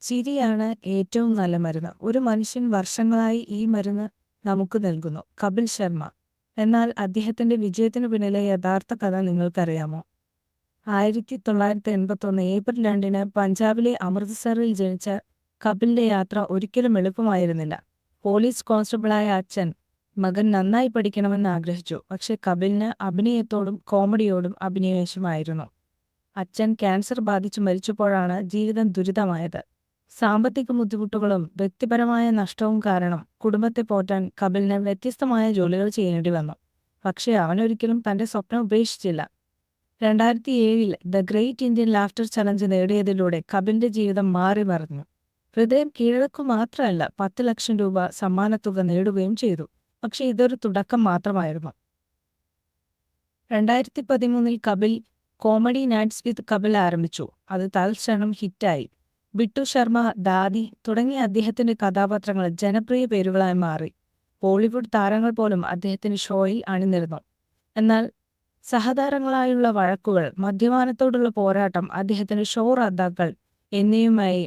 ചിരിയാണ് ഏറ്റവും നല്ല മരുന്ന്. ഒരു മനുഷ്യൻ വർഷങ്ങളായി ഈ മരുന്ന് നമുക്ക് നൽകുന്നു. കപിൽ ശർമ്മ. എന്നാൽ അദ്ദേഹത്തിന്റെ വിജയത്തിനു പിന്നിലെ യഥാർത്ഥ കഥ നിങ്ങൾക്കറിയാമോ? 1981 ഏപ്രിൽ 2 പഞ്ചാബിലെ അമൃത്സറിൽ ജനിച്ച കപിലിന്റെ യാത്ര ഒരിക്കലും എളുപ്പമായിരുന്നില്ല. പോലീസ് കോൺസ്റ്റബിളായ അച്ഛൻ മകൻ നന്നായി പഠിക്കണമെന്ന് ആഗ്രഹിച്ചു. പക്ഷെ കപിലിന് അഭിനയത്തോടും കോമഡിയോടും അഭിനിവേശമായിരുന്നു. അച്ഛൻ ക്യാൻസർ ബാധിച്ചു മരിച്ചപ്പോഴാണ് ജീവിതം ദുരിതമായത്. സാമ്പത്തിക ബുദ്ധിമുട്ടുകളും വ്യക്തിപരമായ നഷ്ടവും കാരണം കുടുംബത്തെ പോറ്റാൻ കപിലിന് വ്യത്യസ്തമായ ജോലികൾ ചെയ്യേണ്ടി വന്നു. പക്ഷേ അവനൊരിക്കലും തന്റെ സ്വപ്നം ഉപേക്ഷിച്ചില്ല. 2007 the great Indian laughter challenge നേടിയതിലൂടെ കപിലിന്റെ ജീവിതം മാറി മറിഞ്ഞു. ഹൃദയം കീഴടക്കു മാത്രമല്ല, 10 ലക്ഷം രൂപ സമ്മാനത്തുക നേടുകയും ചെയ്തു. പക്ഷെ ഇതൊരു തുടക്കം മാത്രമായിരുന്നു. 2013 കപിൽ കോമഡി നൈറ്റ്സ് വിത്ത് കപിൽ ആരംഭിച്ചു. അത് തൽക്ഷണം ഹിറ്റായി. ബിട്ടു ശർമ്മ, ദാദി തുടങ്ങിയ അദ്ദേഹത്തിന്റെ കഥാപാത്രങ്ങൾ ജനപ്രിയ പേരുകളായി മാറി. ബോളിവുഡ് താരങ്ങൾ പോലും അദ്ദേഹത്തിന്റെ ഷോയിൽ അണിനിരന്നു. എന്നാൽ സഹതാരങ്ങളായുള്ള വഴക്കുകൾ, മദ്യപാനത്തോടുള്ള പോരാട്ടം, അദ്ദേഹത്തിന്റെ ഷോ റദ്ദാക്കൽ എന്നിവയുമായി